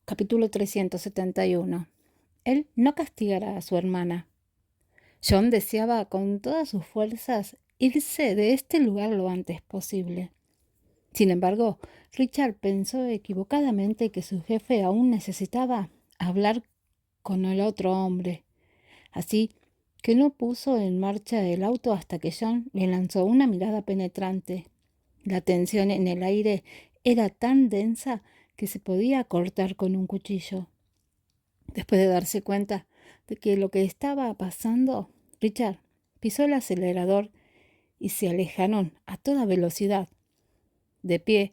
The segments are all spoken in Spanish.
Capítulo 371. Él no castigará a su hermana. John deseaba con todas sus fuerzas irse de este lugar lo antes posible. Sin embargo, Richard pensó equivocadamente que su jefe aún necesitaba hablar con el otro hombre. Así que no puso en marcha el auto hasta que John le lanzó una mirada penetrante. La tensión en el aire era tan densa que se podía cortar con un cuchillo. Después de darse cuenta de que lo que estaba pasando, Richard pisó el acelerador y se alejaron a toda velocidad. De pie,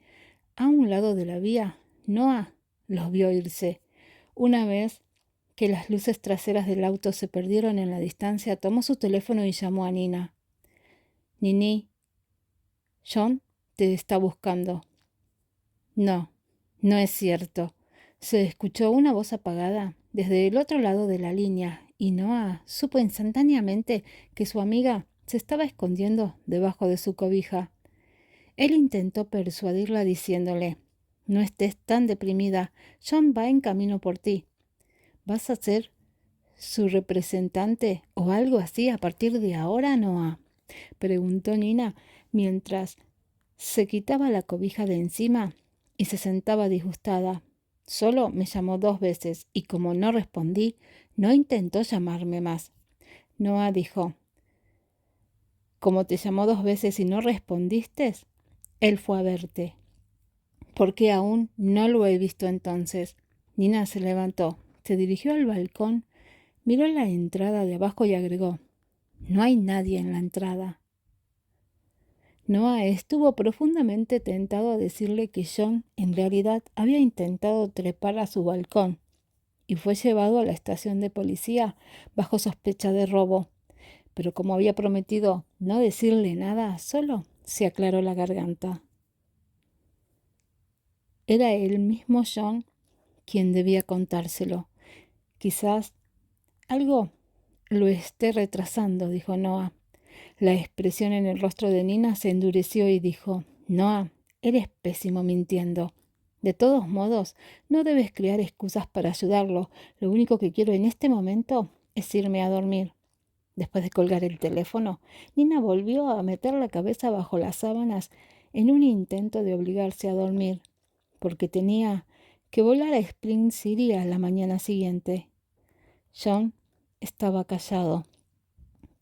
a un lado de la vía, Noah los vio irse. Una vez que las luces traseras del auto se perdieron en la distancia, tomó su teléfono y llamó a Nina. Nini, John te está buscando. No, no es cierto. Se escuchó una voz apagada desde el otro lado de la línea y Noah supo instantáneamente que su amiga se estaba escondiendo debajo de su cobija. Él intentó persuadirla diciéndole: «No estés tan deprimida. John va en camino por ti. ¿Vas a ser su representante o algo así a partir de ahora, Noah?», preguntó Nina mientras se quitaba la cobija de encima y se sentaba disgustada. «Solo me llamó 2 veces y como no respondí, no intentó llamarme más». Noah dijo: «¿Cómo te llamó 2 veces y no respondiste? Él fue a verte». «¿Por qué aún no lo he visto entonces?». Nina se levantó, se dirigió al balcón, miró la entrada de abajo y agregó: «No hay nadie en la entrada». Noah estuvo profundamente tentado a decirle que John en realidad había intentado trepar a su balcón y fue llevado a la estación de policía bajo sospecha de robo, pero como había prometido no decirle nada, solo se aclaró la garganta. Era el mismo John quien debía contárselo. «Quizás algo lo esté retrasando», dijo Noah. La expresión en el rostro de Nina se endureció y dijo: «Noah, eres pésimo mintiendo. De todos modos, no debes crear excusas para ayudarlo. Lo único que quiero en este momento es irme a dormir». Después de colgar el teléfono, Nina volvió a meter la cabeza bajo las sábanas en un intento de obligarse a dormir, porque tenía que volar a Spring City a la mañana siguiente. John estaba callado.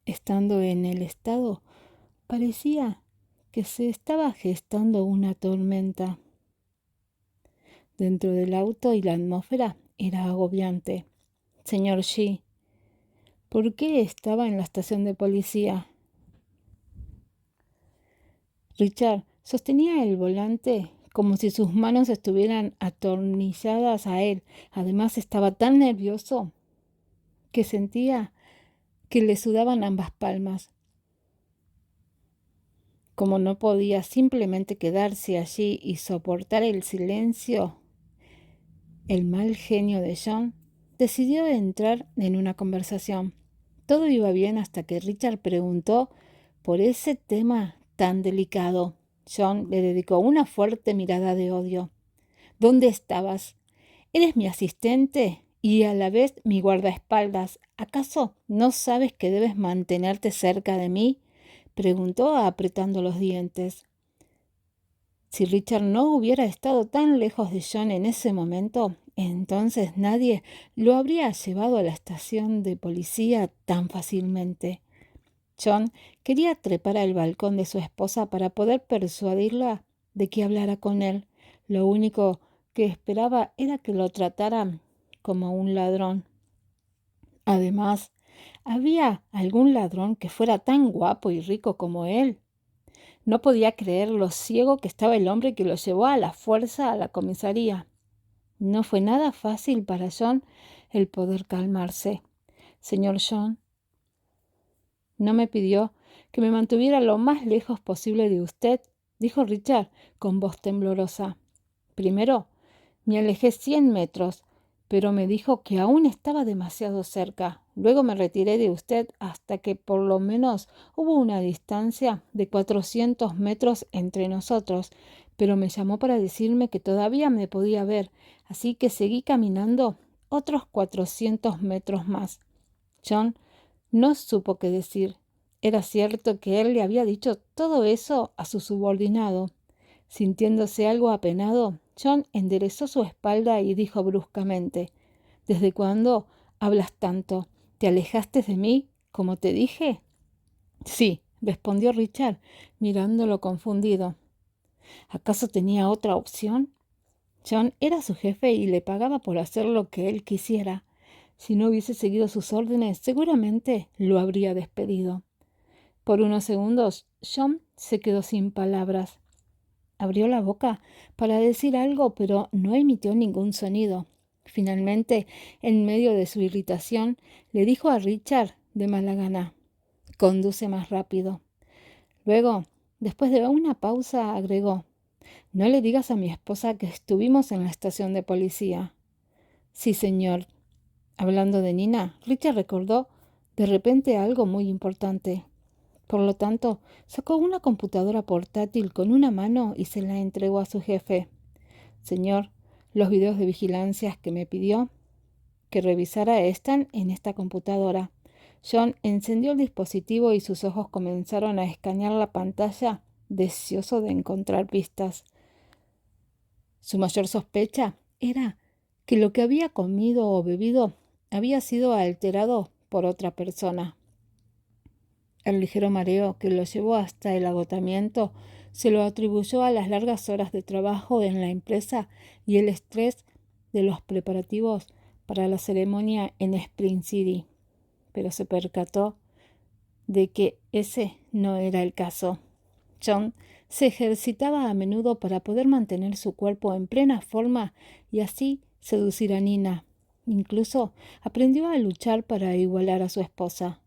Estando en el estado, parecía que se estaba gestando una tormenta. Dentro del auto y la atmósfera era agobiante. «Señor G, ¿por qué estaba en la estación de policía?». Richard sostenía el volante como si sus manos estuvieran atornilladas a él. Además, estaba tan nervioso que sentía que le sudaban ambas palmas. Como no podía simplemente quedarse allí y soportar el silencio, el mal genio de John decidió entrar en una conversación. Todo iba bien hasta que Richard preguntó por ese tema tan delicado. John le dedicó una fuerte mirada de odio. «¿Dónde estabas? Eres mi asistente y a la vez mi guardaespaldas. ¿Acaso no sabes que debes mantenerte cerca de mí?», preguntó apretando los dientes. Si Richard no hubiera estado tan lejos de John en ese momento, entonces nadie lo habría llevado a la estación de policía tan fácilmente. John quería trepar al balcón de su esposa para poder persuadirla de que hablara con él. Lo único que esperaba era que lo trataran como un ladrón. Además, ¿había algún ladrón que fuera tan guapo y rico como él? No podía creer lo ciego que estaba el hombre que lo llevó a la fuerza a la comisaría. No fue nada fácil para John el poder calmarse. «Señor John, no me pidió que me mantuviera lo más lejos posible de usted», dijo Richard con voz temblorosa. «Primero me alejé 100 metros, pero me dijo que aún estaba demasiado cerca. Luego me retiré de usted hasta que por lo menos hubo una distancia de 400 metros entre nosotros, pero me llamó para decirme que todavía me podía ver, así que seguí caminando otros 400 metros más. John no supo qué decir. Era cierto que él le había dicho todo eso a su subordinado. Sintiéndose algo apenado, John enderezó su espalda y dijo bruscamente: «¿Desde cuándo hablas tanto? ¿Te alejaste de mí, como te dije?» «Sí», respondió Richard, mirándolo confundido. ¿Acaso tenía otra opción? John era su jefe y le pagaba por hacer lo que él quisiera. Si no hubiese seguido sus órdenes, seguramente lo habría despedido. Por unos segundos, John se quedó sin palabras. Abrió la boca para decir algo, pero no emitió ningún sonido. Finalmente, en medio de su irritación, le dijo a Richard de mala gana: «Conduce más rápido». Luego, después de una pausa, agregó: «No le digas a mi esposa que estuvimos en la estación de policía». «Sí, señor». Hablando de Nina, Richard recordó de repente algo muy importante. Por lo tanto, sacó una computadora portátil con una mano y se la entregó a su jefe. «Señor, los videos de vigilancia que me pidió que revisara están en esta computadora». John encendió el dispositivo y sus ojos comenzaron a escanear la pantalla, deseoso de encontrar pistas. Su mayor sospecha era que lo que había comido o bebido había sido alterado por otra persona. El ligero mareo que lo llevó hasta el agotamiento se lo atribuyó a las largas horas de trabajo en la empresa y el estrés de los preparativos para la ceremonia en Spring City, pero se percató de que ese no era el caso. John se ejercitaba a menudo para poder mantener su cuerpo en plena forma y así seducir a Nina. Incluso aprendió a luchar para igualar a su esposa.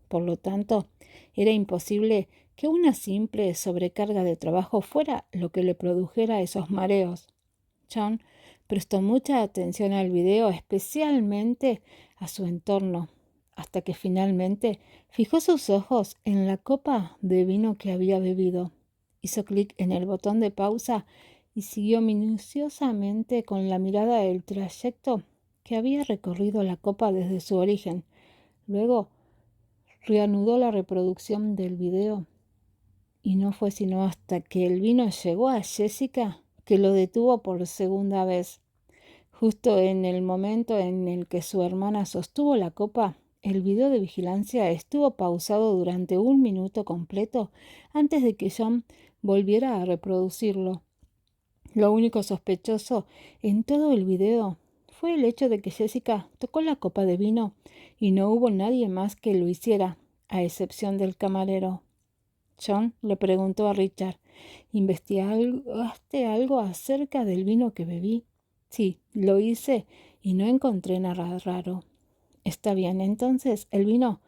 Por lo tanto, era imposible que una simple sobrecarga de trabajo fuera lo que le produjera esos mareos. John prestó mucha atención al video, especialmente a su entorno, hasta que finalmente fijó sus ojos en la copa de vino que había bebido. Hizo clic en el botón de pausa y siguió minuciosamente con la mirada el trayecto que había recorrido la copa desde su origen. Luego reanudó la reproducción del video y no fue sino hasta que el vino llegó a Jessica que lo detuvo por segunda vez. Justo en el momento en el que su hermana sostuvo la copa, el video de vigilancia estuvo pausado durante 1 minuto completo antes de que John volviera a reproducirlo. Lo único sospechoso en todo el video fue el hecho de que Jessica tocó la copa de vino y no hubo nadie más que lo hiciera, a excepción del camarero. John le preguntó a Richard: «¿Investigaste algo acerca del vino que bebí?» «Sí, lo hice y no encontré nada raro». «Está bien, entonces el vino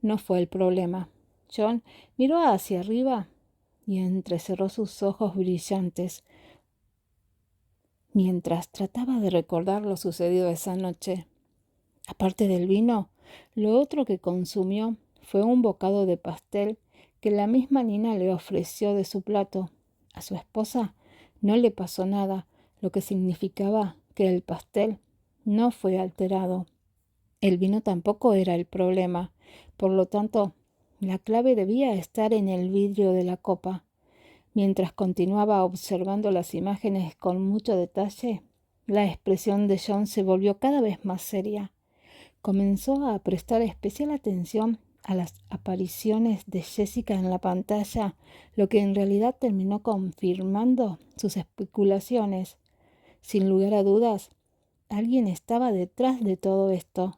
no fue el problema». John miró hacia arriba y entrecerró sus ojos brillantes mientras trataba de recordar lo sucedido esa noche. Aparte del vino, lo otro que consumió fue un bocado de pastel que la misma Nina le ofreció de su plato. A su esposa no le pasó nada, lo que significaba que el pastel no fue alterado. El vino tampoco era el problema, por lo tanto, la clave debía estar en el vidrio de la copa. Mientras continuaba observando las imágenes con mucho detalle, la expresión de John se volvió cada vez más seria. Comenzó a prestar especial atención a las apariciones de Jessica en la pantalla, lo que en realidad terminó confirmando sus especulaciones. Sin lugar a dudas, alguien estaba detrás de todo esto.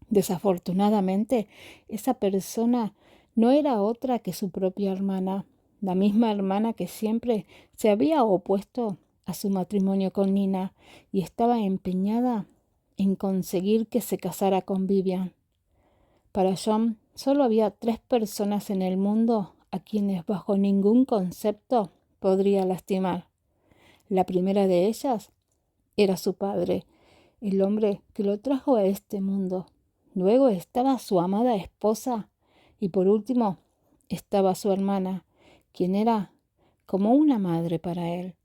Desafortunadamente, esa persona no era otra que su propia hermana, la misma hermana que siempre se había opuesto a su matrimonio con Nina y estaba empeñada en conseguir que se casara con Vivian. Para John, solo había 3 personas en el mundo a quienes bajo ningún concepto podría lastimar. La primera de ellas era su padre, el hombre que lo trajo a este mundo. Luego estaba su amada esposa y por último estaba su hermana, quien era como una madre para él.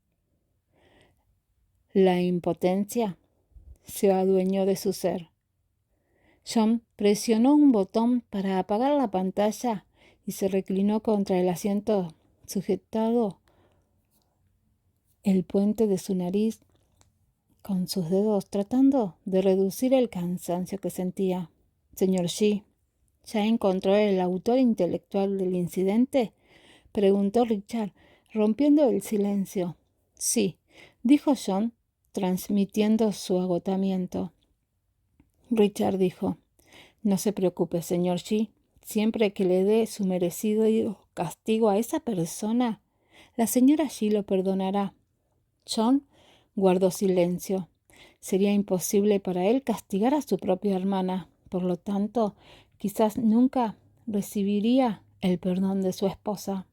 La impotencia se adueñó de su ser. John presionó un botón para apagar la pantalla y se reclinó contra el asiento, sujetado el puente de su nariz con sus dedos, tratando de reducir el cansancio que sentía. Señor G, ¿ya encontró el autor intelectual del incidente?, preguntó Richard, rompiendo el silencio. Sí, dijo John, transmitiendo su agotamiento. Richard dijo, no se preocupe, señor G. Siempre que le dé su merecido castigo a esa persona, la señora G lo perdonará. John guardó silencio. Sería imposible para él castigar a su propia hermana. Por lo tanto, quizás nunca recibiría el perdón de su esposa.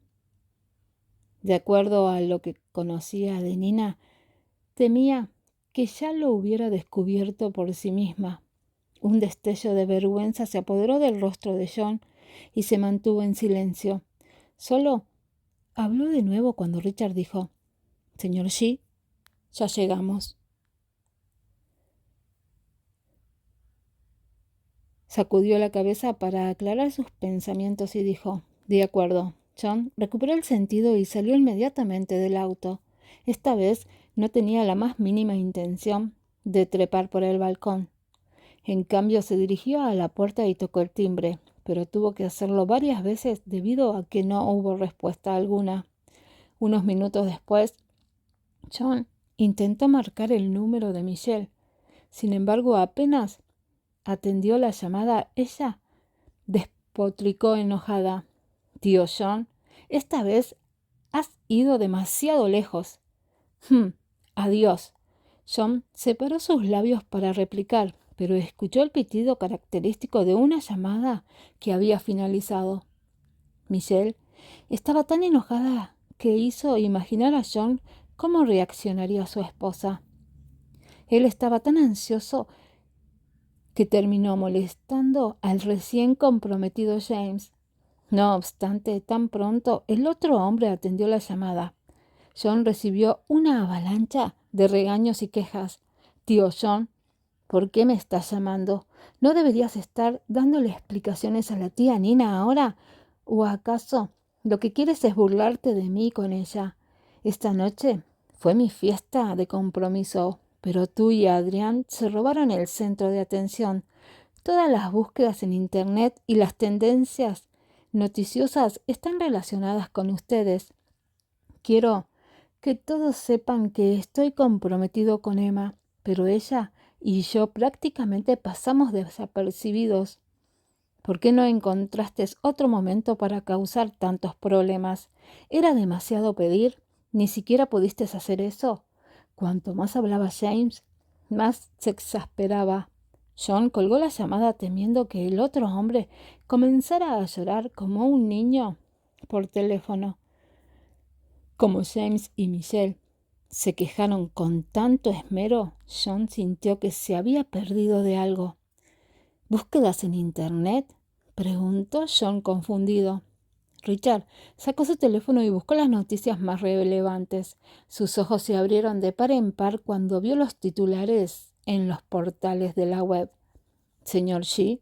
De acuerdo a lo que conocía de Nina, temía que ya lo hubiera descubierto por sí misma. Un destello de vergüenza se apoderó del rostro de John y se mantuvo en silencio. Solo habló de nuevo cuando Richard dijo, «Señor G, ya llegamos». Sacudió la cabeza para aclarar sus pensamientos y dijo, «De acuerdo». John recuperó el sentido y salió inmediatamente del auto. Esta vez no tenía la más mínima intención de trepar por el balcón. En cambio, se dirigió a la puerta y tocó el timbre, pero tuvo que hacerlo varias veces debido a que no hubo respuesta alguna. Unos minutos después, John intentó marcar el número de Michelle. Sin embargo, apenas atendió la llamada, ella despotricó enojada. «Tío John, esta vez has ido demasiado lejos». Adiós». John separó sus labios para replicar, pero escuchó el pitido característico de una llamada que había finalizado. Michelle estaba tan enojada que hizo imaginar a John cómo reaccionaría su esposa. Él estaba tan ansioso que terminó molestando al recién comprometido James. No obstante, tan pronto el otro hombre atendió la llamada, John recibió una avalancha de regaños y quejas. «Tío John, ¿por qué me estás llamando? ¿No deberías estar dándole explicaciones a la tía Nina ahora? ¿O acaso lo que quieres es burlarte de mí con ella? Esta noche fue mi fiesta de compromiso, pero tú y Adrián se robaron el centro de atención. Todas las búsquedas en Internet y las tendencias noticiosas están relacionadas con ustedes. Quiero que todos sepan que estoy comprometido con Emma, pero ella y yo prácticamente pasamos desapercibidos. ¿Por qué no encontraste otro momento para causar tantos problemas? ¿Era demasiado pedir? ¿Ni siquiera pudiste hacer eso?» Cuanto más hablaba James, más se exasperaba. John colgó la llamada temiendo que el otro hombre comenzara a llorar como un niño por teléfono. Como James y Michelle se quejaron con tanto esmero, John sintió que se había perdido de algo. «¿Búsquedas en Internet?», preguntó John confundido. Richard sacó su teléfono y buscó las noticias más relevantes. Sus ojos se abrieron de par en par cuando vio los titulares en los portales de la web. «Señor G».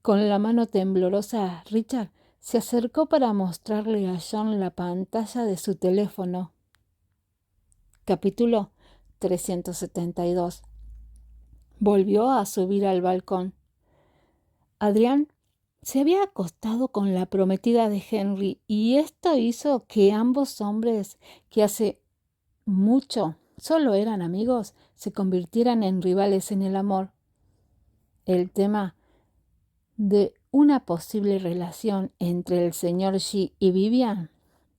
Con la mano temblorosa, Richard se acercó para mostrarle a John la pantalla de su teléfono. Capítulo 372. Volvió a subir al balcón. Adrián se había acostado con la prometida de Henry y esto hizo que ambos hombres, que hace mucho solo eran amigos, se convirtieran en rivales en el amor. El tema de una posible relación entre el señor G y Vivian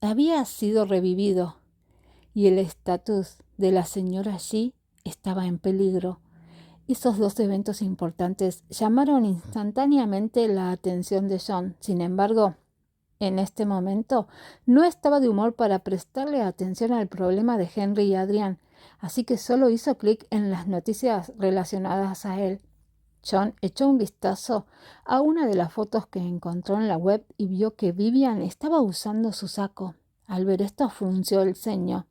había sido revivido y el estatus de la señora G estaba en peligro. Esos dos eventos importantes llamaron instantáneamente la atención de John. Sin embargo, en este momento no estaba de humor para prestarle atención al problema de Henry y Adrián, así que solo hizo clic en las noticias relacionadas a él. John echó un vistazo a una de las fotos que encontró en la web y vio que Vivian estaba usando su saco. Al ver esto, frunció el ceño.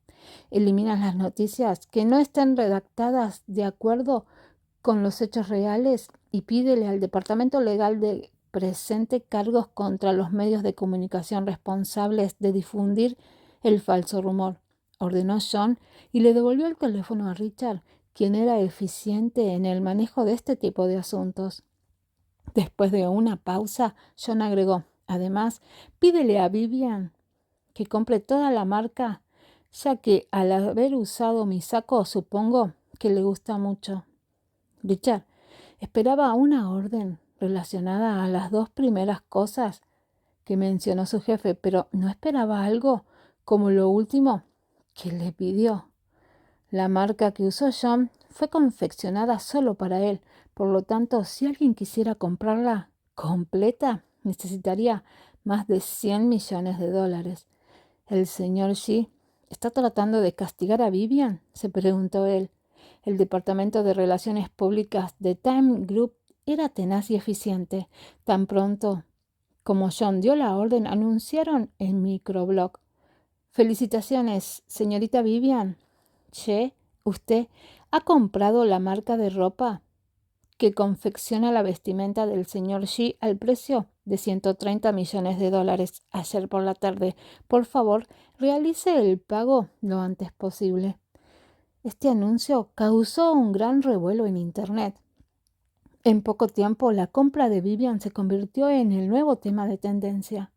Eliminas las noticias que no estén redactadas de acuerdo con los hechos reales y pídele al departamento legal de presente cargos contra los medios de comunicación responsables de difundir el falso rumor, ordenó John y le devolvió el teléfono a Richard, quien era eficiente en el manejo de este tipo de asuntos. Después de una pausa, John agregó, además, pídele a Vivian que compre toda la marca, ya que al haber usado mi saco supongo que le gusta mucho. Richard esperaba una orden relacionada a las dos primeras cosas que mencionó su jefe, pero no esperaba algo como lo último que le pidió. La marca que usó John fue confeccionada solo para él, por lo tanto, si alguien quisiera comprarla completa, necesitaría más de $100 millones. ¿El señor Xi está tratando de castigar a Vivian?, se preguntó él. El departamento de relaciones públicas de Time Group era tenaz y eficiente. Tan pronto como John dio la orden, anunciaron en microblog. Felicitaciones, señorita Vivian. Che, usted ha comprado la marca de ropa que confecciona la vestimenta del señor Xi al precio de $130 millones ayer por la tarde. Por favor, realice el pago lo antes posible. Este anuncio causó un gran revuelo en Internet. En poco tiempo, la compra de Vivian se convirtió en el nuevo tema de tendencia.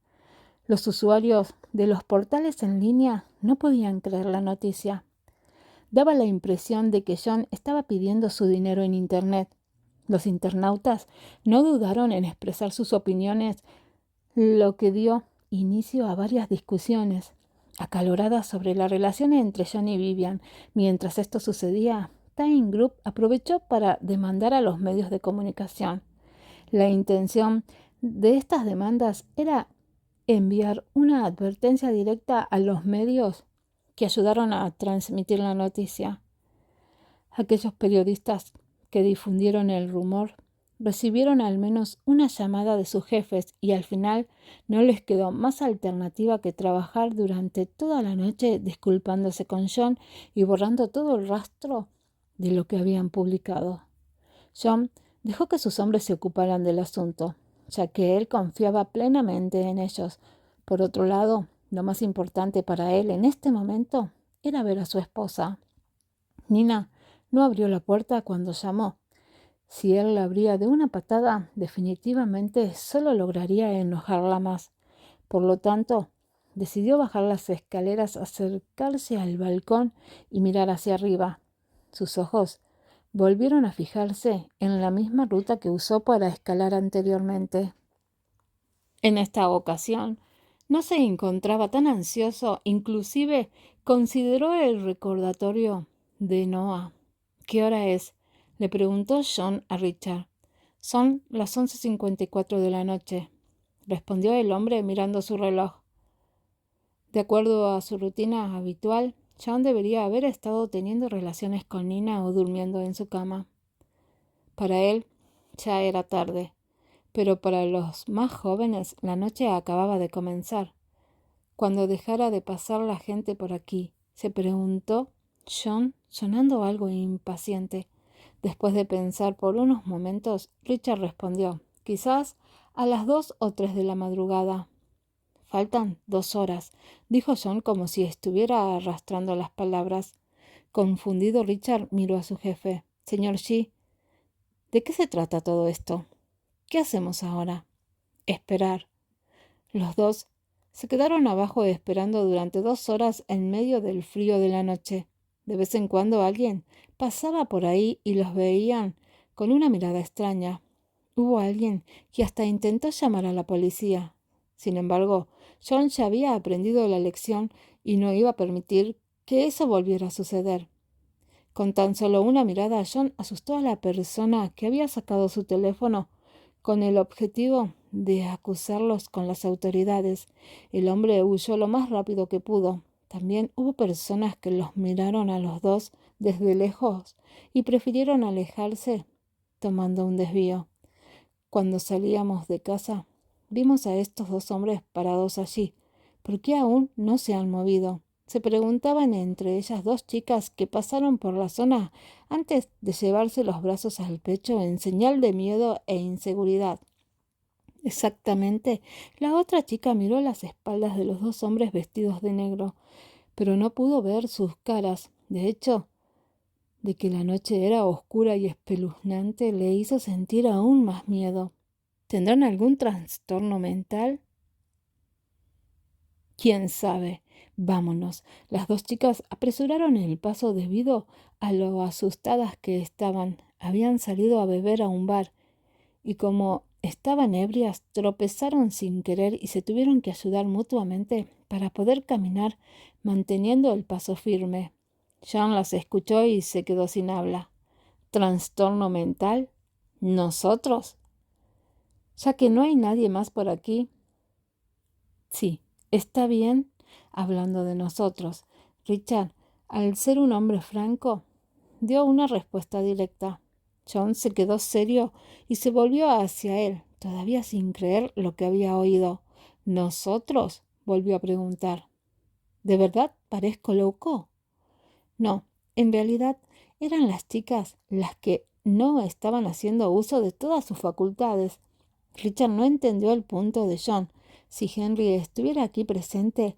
Los usuarios de los portales en línea no podían creer la noticia. Daba la impresión de que John estaba pidiendo su dinero en Internet. Los internautas no dudaron en expresar sus opiniones, lo que dio inicio a varias discusiones acaloradas sobre la relación entre John y Vivian. Mientras esto sucedía, Time Group aprovechó para demandar a los medios de comunicación. La intención de estas demandas era enviar una advertencia directa a los medios que ayudaron a transmitir la noticia. Aquellos periodistas que difundieron el rumor recibieron al menos una llamada de sus jefes y al final no les quedó más alternativa que trabajar durante toda la noche disculpándose con John y borrando todo el rastro de lo que habían publicado. John dejó que sus hombres se ocuparan del asunto, ya que él confiaba plenamente en ellos. Por otro lado, lo más importante para él en este momento era ver a su esposa. Nina no abrió la puerta cuando llamó. Si él la abría de una patada, definitivamente solo lograría enojarla más. Por lo tanto, decidió bajar las escaleras, acercarse al balcón y mirar hacia arriba. Sus ojos volvieron a fijarse en la misma ruta que usó para escalar anteriormente. En esta ocasión, no se encontraba tan ansioso, inclusive consideró el recordatorio de Noah. ¿Qué hora es?, le preguntó John a Richard. Son las 11:54 de la noche, respondió el hombre mirando su reloj. De acuerdo a su rutina habitual, John debería haber estado teniendo relaciones con Nina o durmiendo en su cama. Para él ya era tarde, pero para los más jóvenes la noche acababa de comenzar. Cuando dejara de pasar la gente por aquí, se preguntó John, sonando algo impaciente. Después de pensar por unos momentos, Richard respondió, quizás a las 2 o 3 de la madrugada. Faltan 2 horas, dijo John como si estuviera arrastrando las palabras. Confundido, Richard miró a su jefe. Señor Xi, ¿de qué se trata todo esto? ¿Qué hacemos ahora? Esperar. Los dos se quedaron abajo esperando durante 2 horas en medio del frío de la noche. De vez en cuando alguien pasaba por ahí y los veían con una mirada extraña. Hubo alguien que hasta intentó llamar a la policía. Sin embargo, John ya había aprendido la lección y no iba a permitir que eso volviera a suceder. Con tan solo una mirada, John asustó a la persona que había sacado su teléfono con el objetivo de acusarlos con las autoridades. El hombre huyó lo más rápido que pudo. También hubo personas que los miraron a los dos desde lejos y prefirieron alejarse tomando un desvío. Cuando salíamos de casa, vimos a estos 2 hombres parados allí, ¿Por qué aún no se han movido? Se preguntaban entre ellas dos chicas que pasaron por la zona antes de llevarse los brazos al pecho en señal de miedo e inseguridad. Exactamente, la otra chica miró las espaldas de los dos hombres vestidos de negro, pero no pudo ver sus caras. De hecho, de que la noche era oscura y espeluznante le hizo sentir aún más miedo. ¿Tendrán algún trastorno mental? ¿Quién sabe? Vámonos. Las dos chicas apresuraron el paso debido a lo asustadas que estaban. Habían salido a beber a un bar y como estaban ebrias, tropezaron sin querer y se tuvieron que ayudar mutuamente para poder caminar manteniendo el paso firme. John las escuchó y se quedó sin habla. ¿Trastorno mental? ¿Nosotros? Ya que no hay nadie más por aquí. Sí, está bien hablando de nosotros. Richard, al ser un hombre franco, dio una respuesta directa. John se quedó serio y se volvió hacia él, todavía sin creer lo que había oído. ¿Nosotros? Volvió a preguntar. ¿De verdad parezco loco? No, en realidad eran las chicas las que no estaban haciendo uso de todas sus facultades. Richard no entendió el punto de John. Si Henry estuviera aquí presente,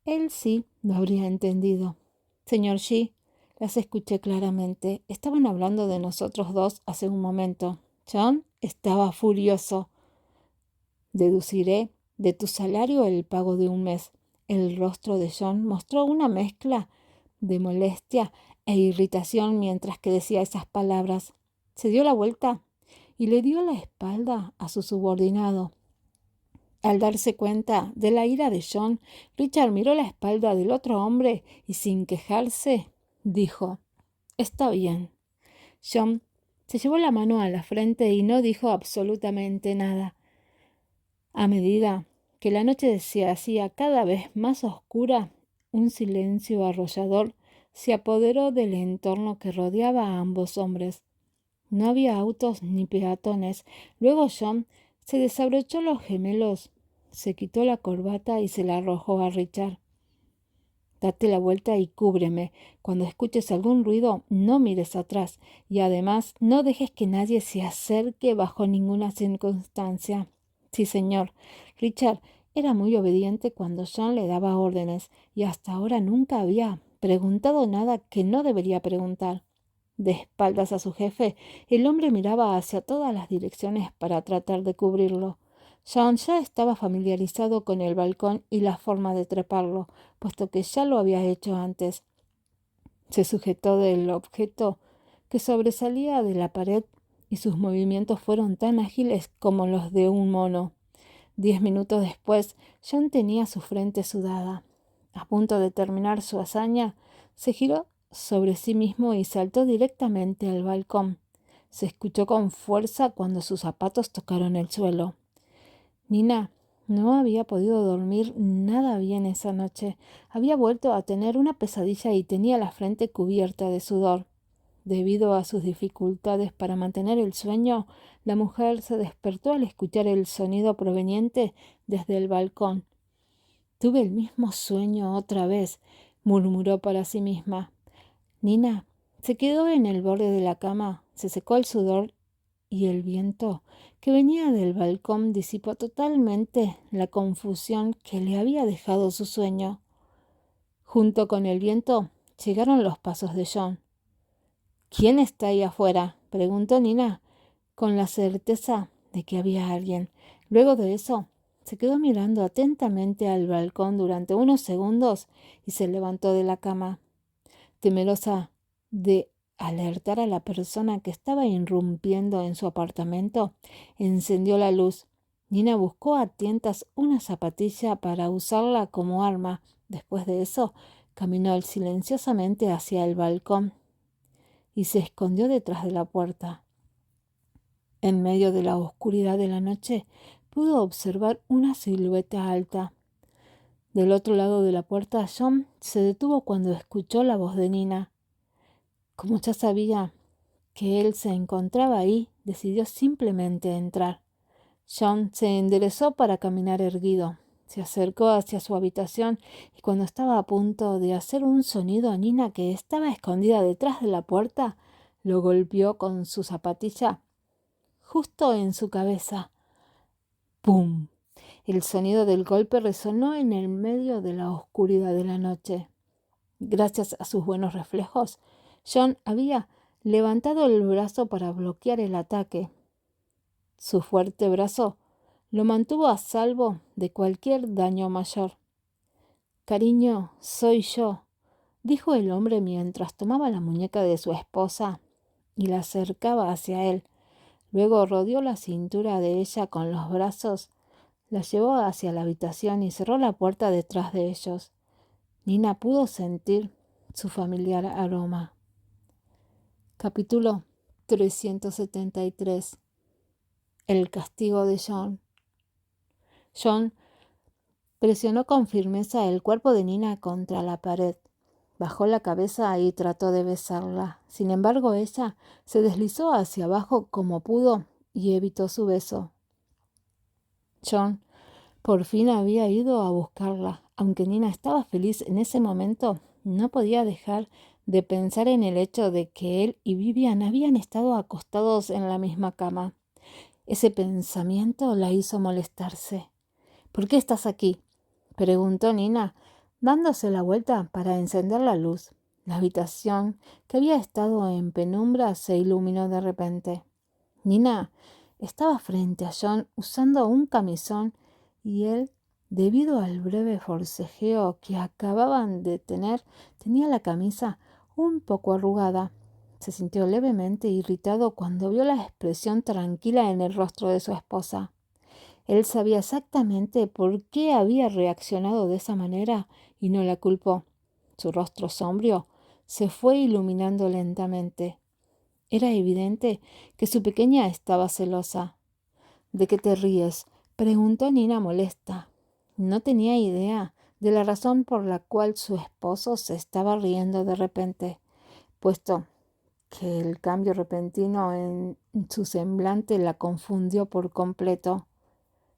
él sí lo habría entendido. Señor G, las escuché claramente. Estaban hablando de nosotros dos hace un momento. John estaba furioso. Deduciré de tu salario el pago de un mes. El rostro de John mostró una mezcla de molestia e irritación mientras que decía esas palabras. Se dio la vuelta y le dio la espalda a su subordinado. Al darse cuenta de la ira de John, Richard miró la espalda del otro hombre y sin quejarse, dijo, «Está bien». John se llevó la mano a la frente y no dijo absolutamente nada. A medida que la noche se hacía cada vez más oscura, un silencio arrollador se apoderó del entorno que rodeaba a ambos hombres. No había autos ni peatones. Luego John se desabrochó los gemelos, se quitó la corbata y se la arrojó a Richard. Date la vuelta y cúbreme. Cuando escuches algún ruido, no mires atrás. Y además, no dejes que nadie se acerque bajo ninguna circunstancia. Sí, señor. Richard era muy obediente cuando John le daba órdenes, y hasta ahora nunca había preguntado nada que no debería preguntar. De espaldas a su jefe, el hombre miraba hacia todas las direcciones para tratar de cubrirlo. John ya estaba familiarizado con el balcón y la forma de treparlo, puesto que ya lo había hecho antes. Se sujetó del objeto que sobresalía de la pared y sus movimientos fueron tan ágiles como los de un mono. 10 minutos después, John tenía su frente sudada. A punto de terminar su hazaña, se giró sobre sí mismo y saltó directamente al balcón. Se escuchó con fuerza cuando sus zapatos tocaron el suelo. Nina no había podido dormir nada bien esa noche. Había vuelto a tener una pesadilla y tenía la frente cubierta de sudor. Debido a sus dificultades para mantener el sueño, la mujer se despertó al escuchar el sonido proveniente desde el balcón. Tuve el mismo sueño otra vez, murmuró para sí misma. Nina se quedó en el borde de la cama, se secó el sudor y el viento que venía del balcón disipó totalmente la confusión que le había dejado su sueño. Junto con el viento llegaron los pasos de John. «¿Quién está ahí afuera?», preguntó Nina, con la certeza de que había alguien. Luego de eso, se quedó mirando atentamente al balcón durante unos segundos y se levantó de la cama. Temerosa de alertar a la persona que estaba irrumpiendo en su apartamento, encendió la luz. Nina buscó a tientas una zapatilla para usarla como arma. Después de eso, caminó silenciosamente hacia el balcón y se escondió detrás de la puerta. En medio de la oscuridad de la noche, pudo observar una silueta alta. Del otro lado de la puerta, John se detuvo cuando escuchó la voz de Nina. Como ya sabía que él se encontraba ahí, decidió simplemente entrar. John se enderezó para caminar erguido. Se acercó hacia su habitación y cuando estaba a punto de hacer un sonido, Nina, que estaba escondida detrás de la puerta, lo golpeó con su zapatilla justo en su cabeza. ¡Pum! El sonido del golpe resonó en el medio de la oscuridad de la noche. Gracias a sus buenos reflejos, John había levantado el brazo para bloquear el ataque. Su fuerte brazo lo mantuvo a salvo de cualquier daño mayor. «Cariño, soy yo», dijo el hombre mientras tomaba la muñeca de su esposa y la acercaba hacia él. Luego rodeó la cintura de ella con los brazos, la llevó hacia la habitación y cerró la puerta detrás de ellos. Nina pudo sentir su familiar aroma. Capítulo 373. El castigo de John. John presionó con firmeza el cuerpo de Nina contra la pared. Bajó la cabeza y trató de besarla. Sin embargo, ella se deslizó hacia abajo como pudo y evitó su beso. John por fin había ido a buscarla. Aunque Nina estaba feliz en ese momento, no podía dejar de pensar en el hecho de que él y Vivian habían estado acostados en la misma cama. Ese pensamiento la hizo molestarse. «¿Por qué estás aquí?», preguntó Nina, dándose la vuelta para encender la luz. La habitación, que había estado en penumbra, se iluminó de repente. Nina estaba frente a John usando un camisón y él, debido al breve forcejeo que acababan de tener, tenía la camisa un poco arrugada. Se sintió levemente irritado cuando vio la expresión tranquila en el rostro de su esposa. Él sabía exactamente por qué había reaccionado de esa manera y no la culpó. Su rostro sombrío se fue iluminando lentamente. Era evidente que su pequeña estaba celosa. «¿De qué te ríes?», preguntó Nina molesta. No tenía idea de la razón por la cual su esposo se estaba riendo de repente, puesto que el cambio repentino en su semblante la confundió por completo.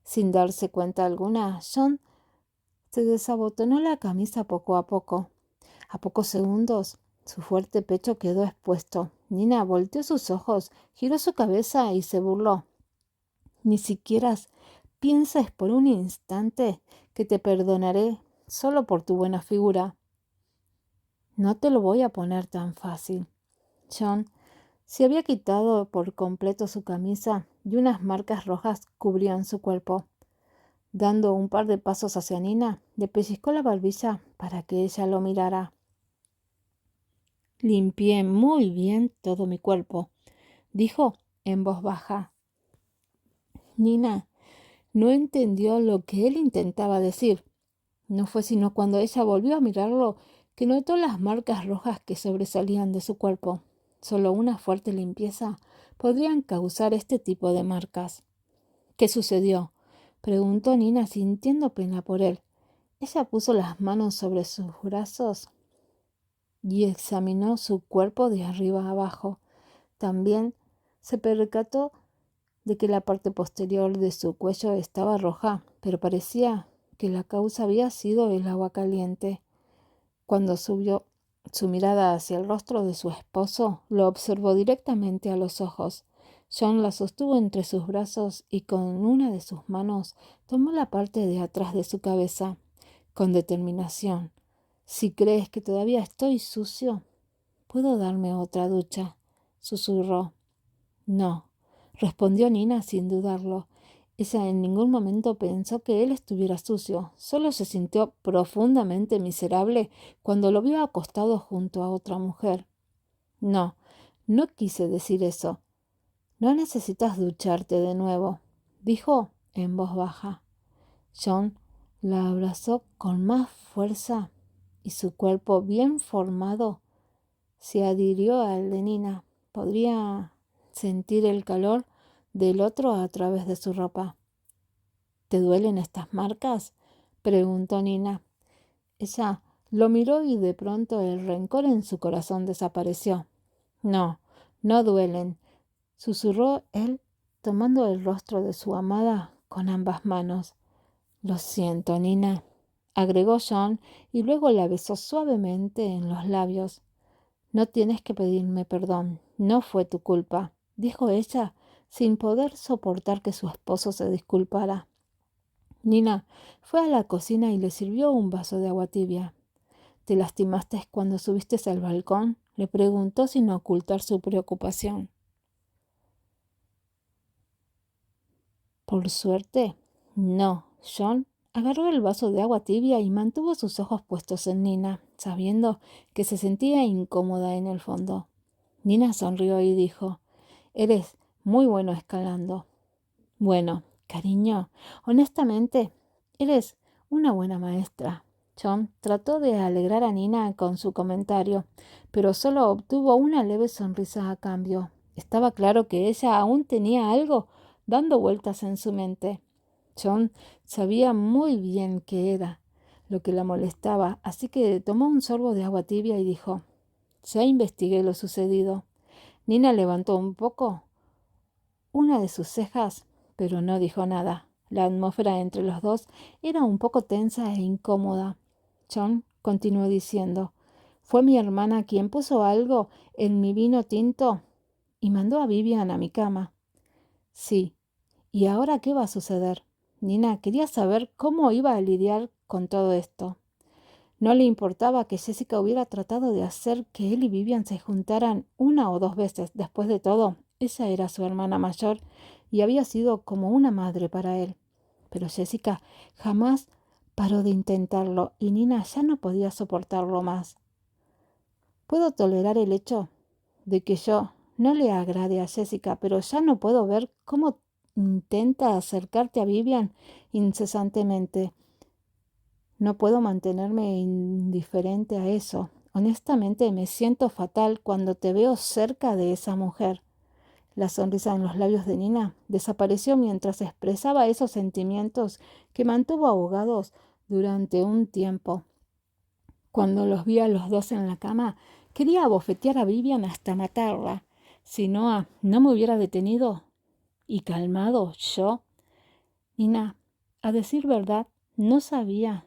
Sin darse cuenta alguna, John se desabotonó la camisa poco a poco. A pocos segundos, su fuerte pecho quedó expuesto. Nina volteó sus ojos, giró su cabeza y se burló. «Ni siquiera pienses por un instante que te perdonaré solo por tu buena figura». «No te lo voy a poner tan fácil». John se había quitado por completo su camisa y unas marcas rojas cubrían su cuerpo. Dando un par de pasos hacia Nina, le pellizcó la barbilla para que ella lo mirara. «Limpié muy bien todo mi cuerpo», dijo en voz baja. Nina no entendió lo que él intentaba decir. No fue sino cuando ella volvió a mirarlo que notó las marcas rojas que sobresalían de su cuerpo. Solo una fuerte limpieza podrían causar este tipo de marcas. «¿Qué sucedió?», preguntó Nina sintiendo pena por él. Ella puso las manos sobre sus brazos y examinó su cuerpo de arriba a abajo. También se percató de que la parte posterior de su cuello estaba roja, pero parecía que la causa había sido el agua caliente. Cuando subió su mirada hacia el rostro de su esposo, lo observó directamente a los ojos. John la sostuvo entre sus brazos y con una de sus manos tomó la parte de atrás de su cabeza. Con determinación. «Si crees que todavía estoy sucio, puedo darme otra ducha», susurró. «No», respondió Nina sin dudarlo. Ella en ningún momento pensó que él estuviera sucio, solo se sintió profundamente miserable cuando lo vio acostado junto a otra mujer. «No, no quise decir eso. No necesitas ducharte de nuevo», dijo en voz baja. John la abrazó con más fuerza y su cuerpo bien formado se adhirió al de Nina. Podría sentir el calor del otro a través de su ropa. «¿Te duelen estas marcas?», preguntó Nina. Ella lo miró y de pronto el rencor en su corazón desapareció. «No, no duelen», susurró él, tomando el rostro de su amada con ambas manos. Lo siento, Nina, agregó John y luego la besó suavemente en los labios. No tienes que pedirme perdón, no fue tu culpa, dijo ella, sin poder soportar que su esposo se disculpara. Nina fue a la cocina y le sirvió un vaso de agua tibia. ¿Te lastimaste cuando subiste al balcón?, le preguntó sin ocultar su preocupación. Por suerte, no. John agarró el vaso de agua tibia y mantuvo sus ojos puestos en Nina, sabiendo que se sentía incómoda en el fondo. Nina sonrió y dijo: «Eres muy bueno escalando». «Bueno, cariño, honestamente, eres una buena maestra». John trató de alegrar a Nina con su comentario, pero solo obtuvo una leve sonrisa a cambio. Estaba claro que ella aún tenía algo dando vueltas en su mente. John sabía muy bien qué era lo que la molestaba, así que tomó un sorbo de agua tibia y dijo: «Ya investigué lo sucedido». Nina levantó un poco una de sus cejas, pero no dijo nada. La atmósfera entre los dos era un poco tensa e incómoda. John continuó diciendo: «Fue mi hermana quien puso algo en mi vino tinto y mandó a Vivian a mi cama». «Sí. ¿Y ahora qué va a suceder?». Nina quería saber cómo iba a lidiar con todo esto. No le importaba que Jessica hubiera tratado de hacer que él y Vivian se juntaran una o dos veces. Después de todo, ella era su hermana mayor y había sido como una madre para él. Pero Jessica jamás paró de intentarlo y Nina ya no podía soportarlo más. Puedo tolerar el hecho de que yo no le agrade a Jessica, pero ya no puedo ver cómo intenta acercarte a Vivian incesantemente. No puedo mantenerme indiferente a eso. Honestamente, me siento fatal cuando te veo cerca de esa mujer». La sonrisa en los labios de Nina desapareció mientras expresaba esos sentimientos que mantuvo ahogados durante un tiempo. Cuando los vi a los dos en la cama, quería abofetear a Vivian hasta matarla. Si Noah no me hubiera detenido y calmado yo. Nina, a decir verdad, no sabía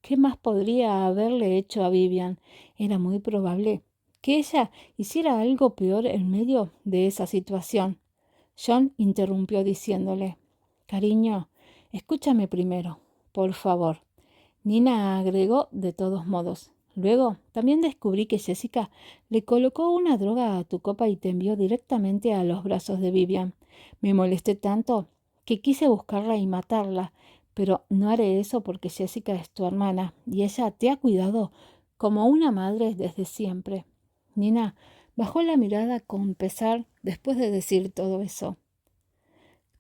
qué más podría haberle hecho a Vivian. Era muy probable que ella hiciera algo peor en medio de esa situación. John interrumpió diciéndole: «Cariño, escúchame primero, por favor». Nina agregó de todos modos: «Luego también descubrí que Jessica le colocó una droga a tu copa y te envió directamente a los brazos de Vivian. Me molesté tanto que quise buscarla y matarla, pero no haré eso porque Jessica es tu hermana y ella te ha cuidado como una madre desde siempre». Nina bajó la mirada con pesar después de decir todo eso.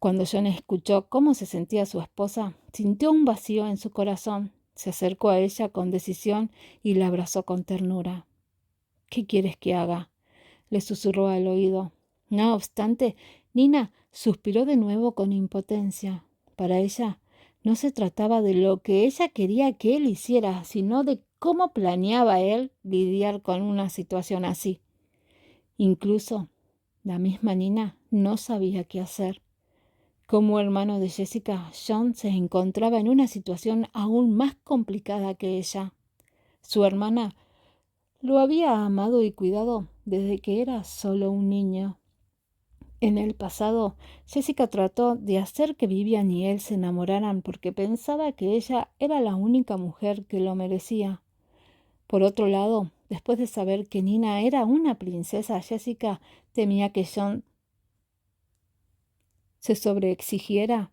Cuando John escuchó cómo se sentía su esposa, sintió un vacío en su corazón. Se acercó a ella con decisión y la abrazó con ternura. «¿Qué quieres que haga?», le susurró al oído. No obstante, Nina suspiró de nuevo con impotencia. Para ella no se trataba de lo que ella quería que él hiciera, sino de cómo planeaba él lidiar con una situación así. Incluso la misma Nina no sabía qué hacer. Como hermano de Jessica, John se encontraba en una situación aún más complicada que ella. Su hermana lo había amado y cuidado desde que era solo un niño. En el pasado, Jessica trató de hacer que Vivian y él se enamoraran porque pensaba que ella era la única mujer que lo merecía. Por otro lado, después de saber que Nina era una princesa, Jessica temía que John se sobreexigiera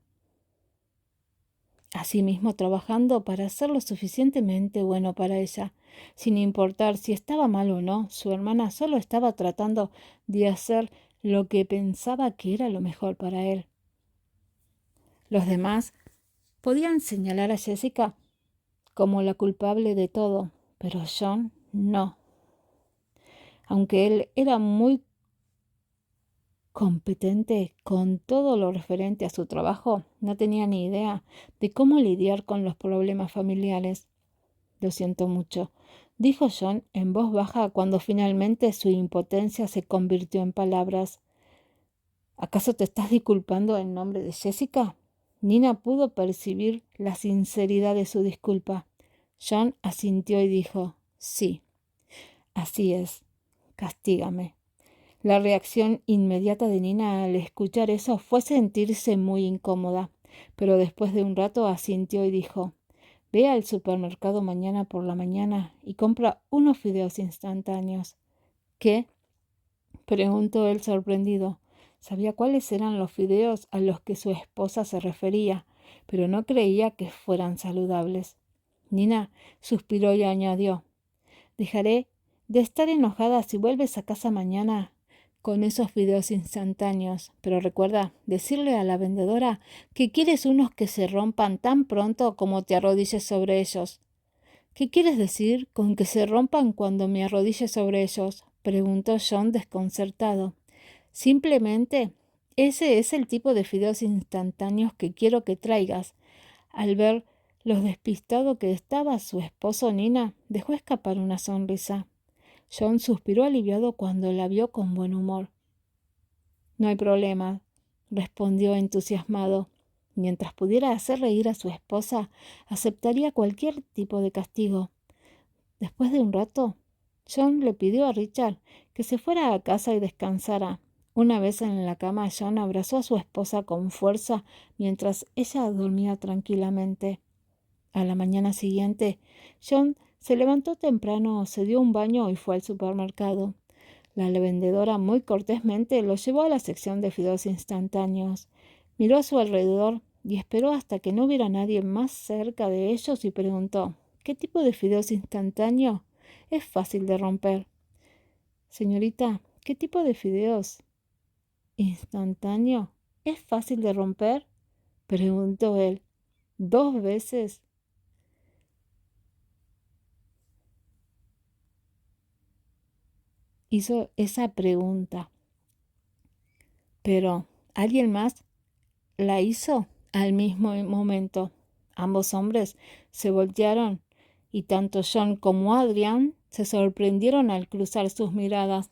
a sí mismo trabajando para ser lo suficientemente bueno para ella. Sin importar si estaba mal o no, su hermana solo estaba tratando de hacer lo que pensaba que era lo mejor para él. Los demás podían señalar a Jessica como la culpable de todo, pero John no. Aunque él era muy competente con todo lo referente a su trabajo, no tenía ni idea de cómo lidiar con los problemas familiares. «Lo siento mucho», dijo John en voz baja cuando finalmente su impotencia se convirtió en palabras. «¿Acaso te estás disculpando en nombre de Jessica?». Nina pudo percibir la sinceridad de su disculpa. John asintió y dijo, sí, así es, castígame. La reacción inmediata de Nina al escuchar eso fue sentirse muy incómoda, pero después de un rato asintió y dijo, ve al supermercado mañana por la mañana y compra unos fideos instantáneos. ¿Qué? Preguntó él sorprendido. Sabía cuáles eran los fideos a los que su esposa se refería, pero no creía que fueran saludables. Nina suspiró y añadió, dejaré de estar enojada si vuelves a casa mañana con esos fideos instantáneos, pero recuerda decirle a la vendedora que quieres unos que se rompan tan pronto como te arrodilles sobre ellos. ¿Qué quieres decir con que se rompan cuando me arrodille sobre ellos? Preguntó John desconcertado. Simplemente, ese es el tipo de fideos instantáneos que quiero que traigas. Al ver lo despistado que estaba su esposo, Nina dejó escapar una sonrisa. John suspiró aliviado cuando la vio con buen humor. No hay problema, respondió entusiasmado. Mientras pudiera hacer reír a su esposa, aceptaría cualquier tipo de castigo. Después de un rato, John le pidió a Richard que se fuera a casa y descansara. Una vez en la cama, John abrazó a su esposa con fuerza mientras ella dormía tranquilamente. A la mañana siguiente, John se levantó temprano, se dio un baño y fue al supermercado. La vendedora muy cortésmente lo llevó a la sección de fideos instantáneos. Miró a su alrededor y esperó hasta que no hubiera nadie más cerca de ellos y preguntó, ¿qué tipo de fideos instantáneo? Es fácil de romper. Señorita, ¿qué tipo de fideos instantáneo? ¿Es fácil de romper? Preguntó él. 2 veces. Hizo esa pregunta, pero ¿alguien más la hizo al mismo momento? Ambos hombres se voltearon y tanto John como Adrian se sorprendieron al cruzar sus miradas.